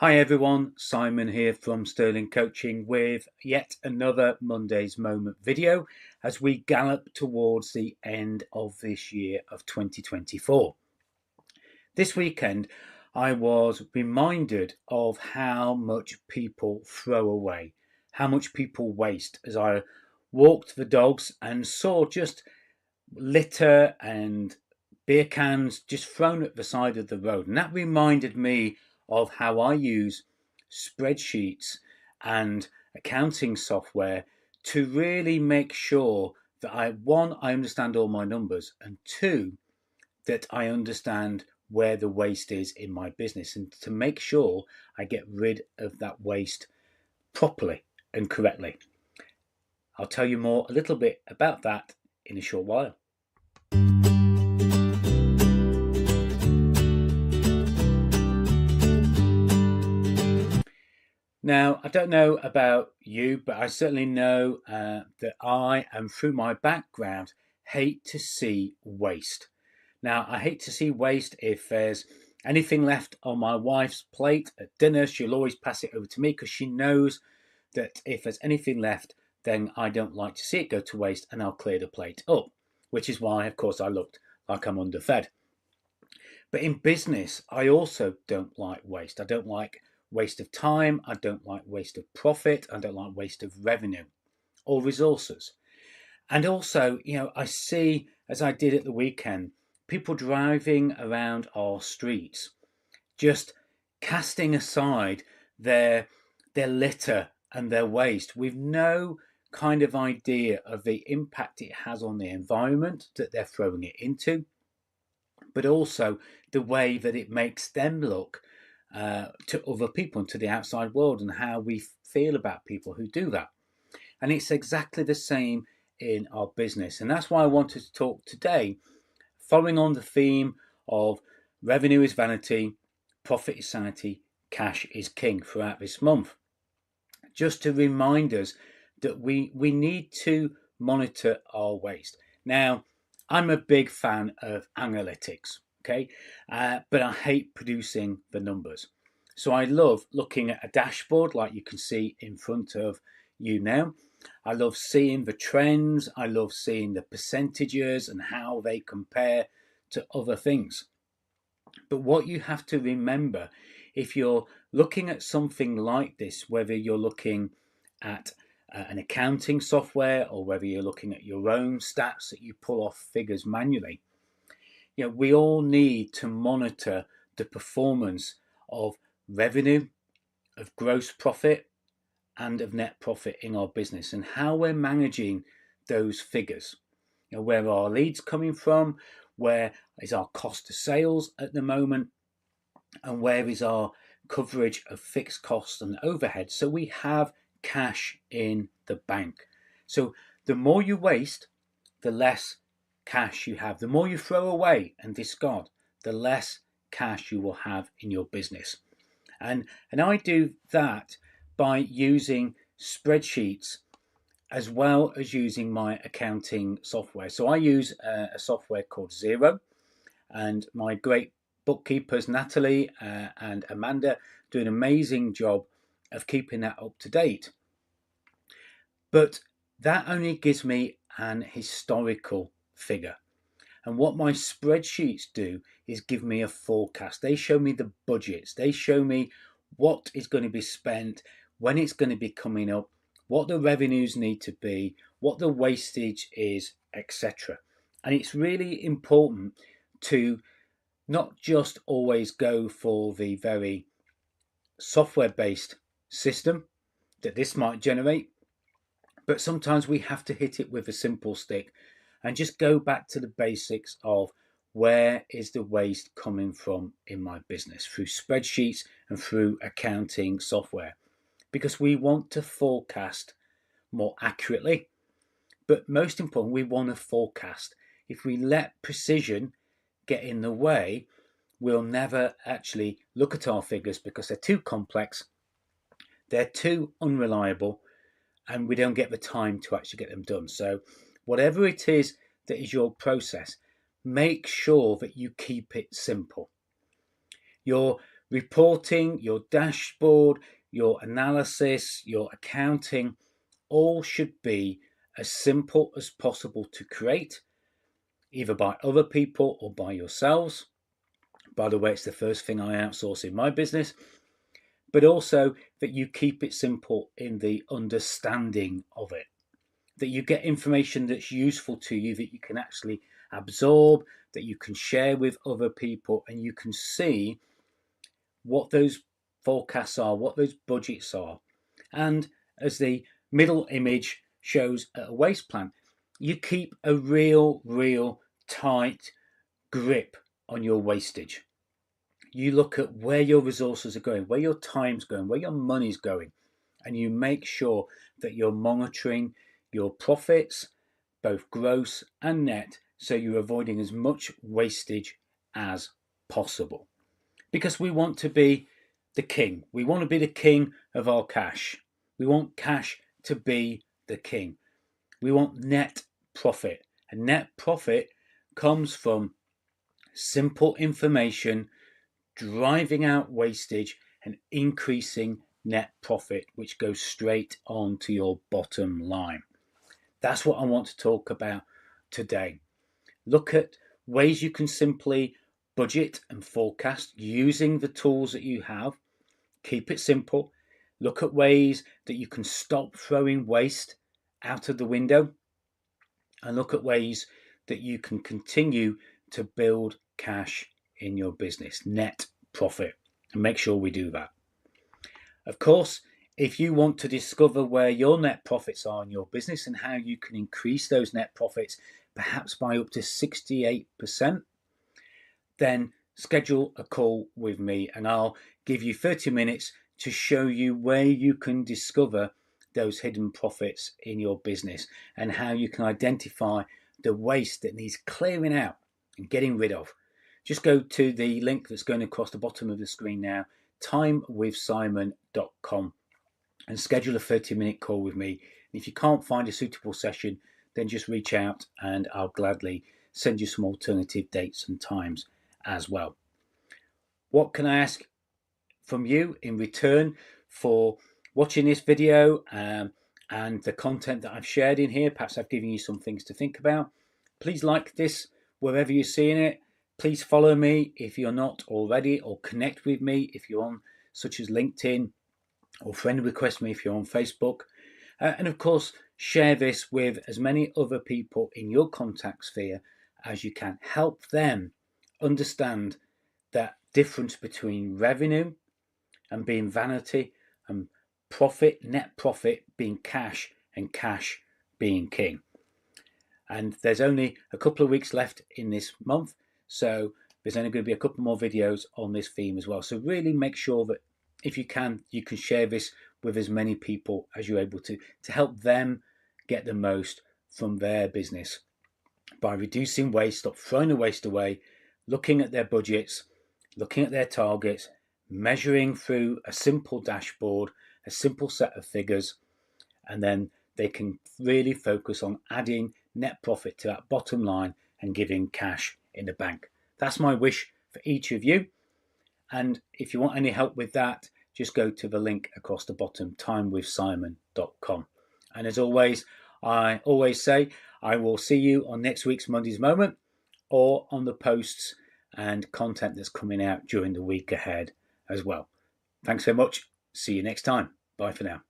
Hi everyone, Simon here from Sterling Coaching with yet another Monday's Moment video as we gallop towards the end of this year of 2024. This weekend I was reminded of how much people throw away, how much people waste as I walked the dogs and saw just litter and beer cans just thrown at the side of the road. And that reminded me of how I use spreadsheets and accounting software to really make sure that I understand all my numbers, and two, that I understand where the waste is in my business and to make sure I get rid of that waste properly and correctly. I'll tell you a little bit about that in a short while. Now, I don't know about you, but I certainly know that I, and through my background, hate to see waste. Now, I hate to see waste if there's anything left on my wife's plate at dinner. She'll always pass it over to me because she knows that if there's anything left, then I don't like to see it go to waste and I'll clear the plate up, which is why, of course, I looked like I'm underfed. But in business, I also don't like waste. I don't like waste of time. I don't like waste of profit. I don't like waste of revenue or resources. And also, I see, as I did at the weekend, people driving around our streets just casting aside their litter and their waste with no kind of idea of the impact it has on the environment that they're throwing it into, but also the way that it makes them look to other people and to the outside world, and how we feel about people who do that. And it's exactly the same in our business. And that's why I wanted to talk today, following on the theme of revenue is vanity, profit is sanity, cash is king throughout this month. Just to remind us that we need to monitor our waste. Now, I'm a big fan of analytics, okay? But I hate producing the numbers. So I love looking at a dashboard like you can see in front of you now. I love seeing the trends. I love seeing the percentages and how they compare to other things. But what you have to remember, if you're looking at something like this, whether you're looking at an accounting software or whether you're looking at your own stats that you pull off figures manually, we all need to monitor the performance of revenue, of gross profit, and of net profit in our business, and how we're managing those figures. Where are our leads coming from? Where is our cost of sales at the moment? And where is our coverage of fixed costs and overhead? So we have cash in the bank. So the more you waste, the less cash you have. The more you throw away and discard, the less cash you will have in your business. And I do that by using spreadsheets as well as using my accounting software. So I use a software called Xero, and my great bookkeepers, Natalie and Amanda, do an amazing job of keeping that up to date. But that only gives me an historical figure. And what my spreadsheets do is give me a forecast. They show me the budgets. They show me what is going to be spent, when it's going to be coming up, what the revenues need to be, what the wastage is, etc. And it's really important to not just always go for the very software-based system that this might generate, but sometimes we have to hit it with a simple stick and just go back to the basics of where is the waste coming from in my business through spreadsheets and through accounting software, because we want to forecast more accurately. But most important, we want to forecast. If we let precision get in the way, we'll never actually look at our figures because they're too complex, they're too unreliable, and we don't get the time to actually get them done. So whatever it is that is your process, make sure that you keep it simple. Your reporting, your dashboard, your analysis, your accounting, all should be as simple as possible to create, either by other people or by yourselves. By the way, it's the first thing I outsource in my business, but also that you keep it simple in the understanding of it, that you get information that's useful to you, that you can actually absorb, that you can share with other people, and you can see what those forecasts are, what those budgets are. And as the middle image shows a waste plan, you keep a real tight grip on your wastage. You look at where your resources are going, where your time's going, where your money's going, and you make sure that you're monitoring your profits, both gross and net, so you're avoiding as much wastage as possible. Because we want to be the king. We want to be the king of our cash. We want cash to be the king. We want net profit. And net profit comes from simple information, driving out wastage and increasing net profit, which goes straight on to your bottom line. That's what I want to talk about today. Look at ways you can simply budget and forecast using the tools that you have. Keep it simple. Look at ways that you can stop throwing waste out of the window, and look at ways that you can continue to build cash in your business, net profit, and make sure we do that. Of course, if you want to discover where your net profits are in your business and how you can increase those net profits, perhaps by up to 68%, then schedule a call with me and I'll give you 30 minutes to show you where you can discover those hidden profits in your business and how you can identify the waste that needs clearing out and getting rid of. Just go to the link that's going across the bottom of the screen now, timewithsimon.com, and schedule a 30-minute call with me. And if you can't find a suitable session, then just reach out and I'll gladly send you some alternative dates and times as well. What can I ask from you in return for watching this video and the content that I've shared in here? Perhaps I've given you some things to think about. Please like this wherever you're seeing it. Please follow me if you're not already, or connect with me if you're on such as LinkedIn, or friend request me if you're on Facebook. And of course, share this with as many other people in your contact sphere as you can. Help them understand that difference between revenue and being vanity, and profit, net profit being cash, and cash being king. And there's only a couple of weeks left in this month, so there's only going to be a couple more videos on this theme as well. So really make sure that if you can share this with as many people as you're able to help them get the most from their business by reducing waste, stop throwing the waste away, looking at their budgets, looking at their targets, measuring through a simple dashboard, a simple set of figures, and then they can really focus on adding net profit to that bottom line and giving cash in the bank. That's my wish for each of you. And if you want any help with that, just go to the link across the bottom, timewithsimon.com. And as always, I always say, I will see you on next week's Monday's Moment, or on the posts and content that's coming out during the week ahead as well. Thanks so much. See you next time. Bye for now.